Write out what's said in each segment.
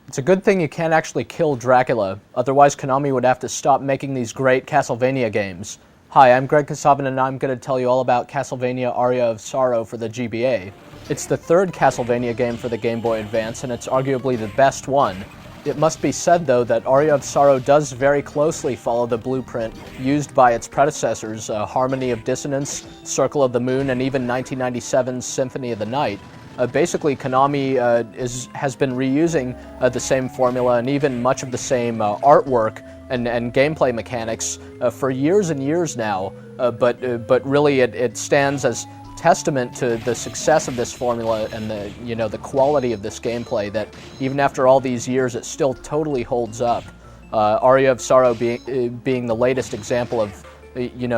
It's a good thing you can't actually kill Dracula, otherwise Konami would have to stop making these great Castlevania games. Hi, I'm Greg Kasavin and I'm going to tell you all about Castlevania Aria of Sorrow for the GBA. It's the third Castlevania game for the Game Boy Advance and it's arguably the best one. It must be said though that Aria of Sorrow does very closely follow the blueprint used by its predecessors, Harmony of Dissonance, Circle of the Moon, and even 1997's Symphony of the Night. Basically, Konami has been reusing the same formula and even much of the same artwork and gameplay mechanics for years and years now. But really, it stands as testament to the success of this formula and the quality of this gameplay that even after all these years, it still totally holds up. Aria of Sorrow being the latest example of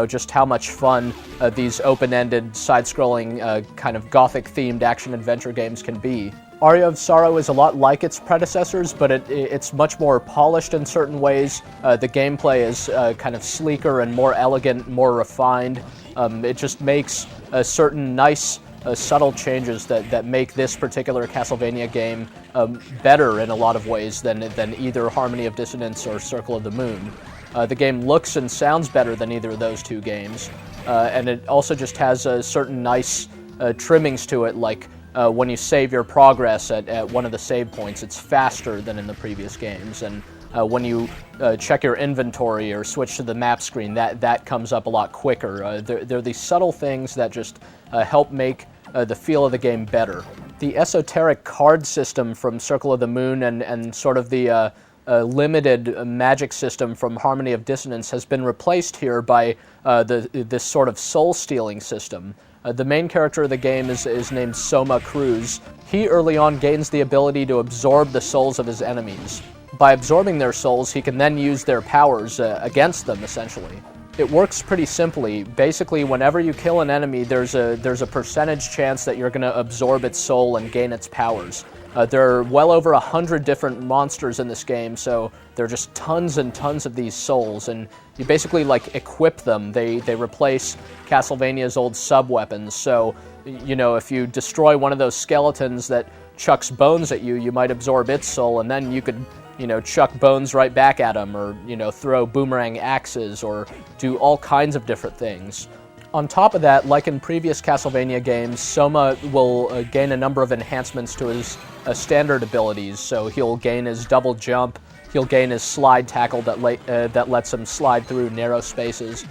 just how much fun these open-ended, side-scrolling, kind of gothic-themed action-adventure games can be. Aria of Sorrow is a lot like its predecessors, but it's much more polished in certain ways. The gameplay is kind of sleeker and more elegant, more refined. It just makes certain nice, subtle changes that make this particular Castlevania game better in a lot of ways than either Harmony of Dissonance or Circle of the Moon. The game looks and sounds better than either of those two games, and it also just has certain nice trimmings to it, like when you save your progress at one of the save points, it's faster than in the previous games, and when you check your inventory or switch to the map screen, that comes up a lot quicker. They're these subtle things that just help make the feel of the game better. The esoteric card system from Circle of the Moon and sort of the limited magic system from Harmony of Dissonance has been replaced here by this sort of soul-stealing system. The main character of the game is named Soma Cruz. He early on gains the ability to absorb the souls of his enemies. By absorbing their souls, he can then use their powers against them, essentially. It works pretty simply. Basically, whenever you kill an enemy, there's a percentage chance that you're going to absorb its soul and gain its powers. There are well over 100 different monsters in this game, so there are just tons and tons of these souls, and you basically equip them. They replace Castlevania's old sub-weapons, so if you destroy one of those skeletons that chucks bones at you, you might absorb its soul, and then you could chuck bones right back at them, or throw boomerang axes, or do all kinds of different things. On top of that, like in previous Castlevania games, Soma will gain a number of enhancements to his standard abilities. So he'll gain his double jump, he'll gain his slide tackle that lets him slide through narrow spaces.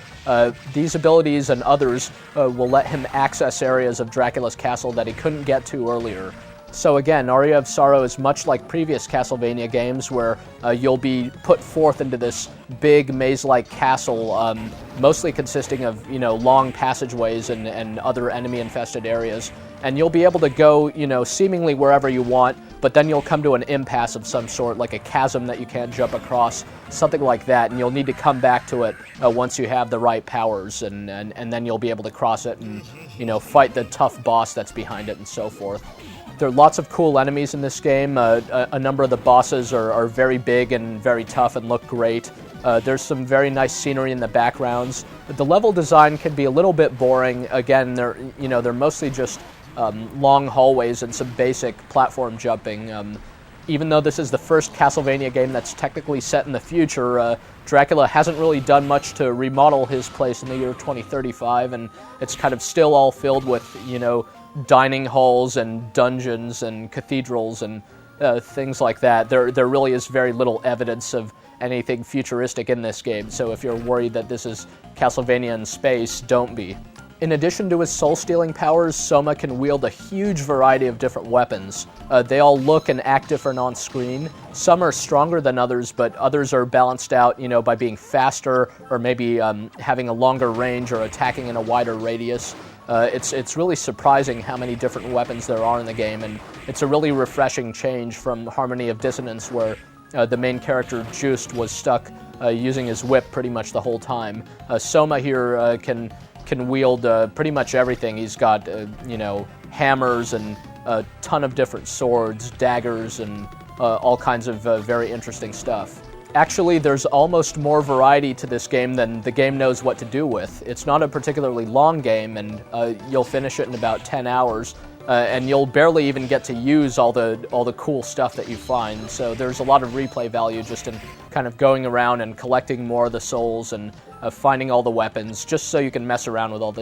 These abilities and others will let him access areas of Dracula's castle that he couldn't get to earlier. So again, Aria of Sorrow is much like previous Castlevania games where you'll be put forth into this big maze-like castle, mostly consisting of, long passageways and other enemy-infested areas. And you'll be able to go, seemingly wherever you want, but then you'll come to an impasse of some sort, like a chasm that you can't jump across, something like that, and you'll need to come back to it once you have the right powers, and then you'll be able to cross it and, fight the tough boss that's behind it and so forth. There are lots of cool enemies in this game. A number of the bosses are very big and very tough and look great. There's some very nice scenery in the backgrounds. The level design can be a little bit boring. Again, they're mostly just long hallways and some basic platform jumping. Even though this is the first Castlevania game that's technically set in the future, Dracula hasn't really done much to remodel his place in the year 2035, and it's kind of still all filled with, dining halls and dungeons and cathedrals and things like that. There really is very little evidence of anything futuristic in this game, so if you're worried that this is Castlevania in space, don't be. In addition to his soul-stealing powers, Soma can wield a huge variety of different weapons. They all look and act different on screen. Some are stronger than others, but others are balanced out, by being faster or maybe having a longer range or attacking in a wider radius. It's really surprising how many different weapons there are in the game, and it's a really refreshing change from Harmony of Dissonance, where the main character, Just, was stuck using his whip pretty much the whole time. Soma here can wield pretty much everything. He's got, hammers and a ton of different swords, daggers, and all kinds of very interesting stuff. Actually, there's almost more variety to this game than the game knows what to do with. It's not a particularly long game, and you'll finish it in about 10 hours, and you'll barely even get to use all the cool stuff that you find. So there's a lot of replay value just in kind of going around and collecting more of the souls and finding all the weapons, just so you can mess around with all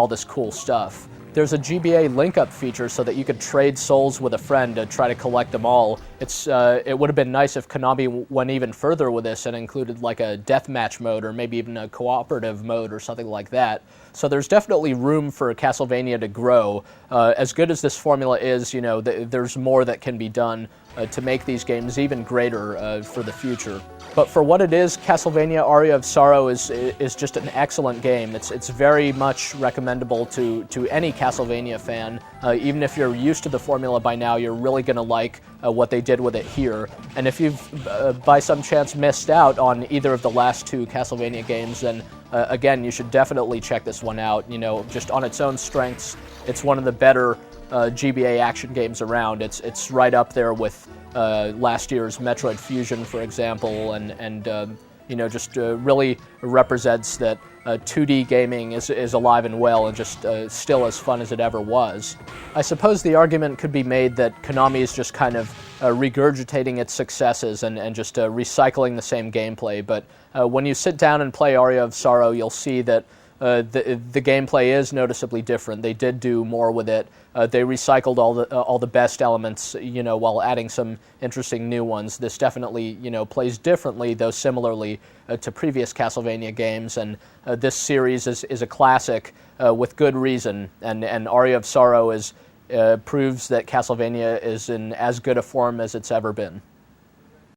this cool stuff. There's a GBA link-up feature so that you could trade souls with a friend to try to collect them all. It would have been nice if Konami went even further with this and included like a deathmatch mode or maybe even a cooperative mode or something like that. So there's definitely room for Castlevania to grow. As good as this formula is, there's more that can be done to make these games even greater for the future. But for what it is, Castlevania Aria of Sorrow is just an excellent game. It's very much recommendable to any Castlevania fan. Even if you're used to the formula by now, you're really going to like what they did with it here. And if you've by some chance missed out on either of the last two Castlevania games, then again, you should definitely check this one out. Just on its own strengths, it's one of the better GBA action games around. It's right up there with last year's Metroid Fusion, for example, and just really represents that 2D gaming is alive and well and just still as fun as it ever was. I suppose the argument could be made that Konami is just kind of regurgitating its successes and just recycling the same gameplay, but when you sit down and play Aria of Sorrow, you'll see that the gameplay is noticeably different. They did do more with it. They recycled all the best elements, while adding some interesting new ones. This definitely, plays differently, though similarly to previous Castlevania games. And this series is a classic with good reason. And Aria of Sorrow proves that Castlevania is in as good a form as it's ever been.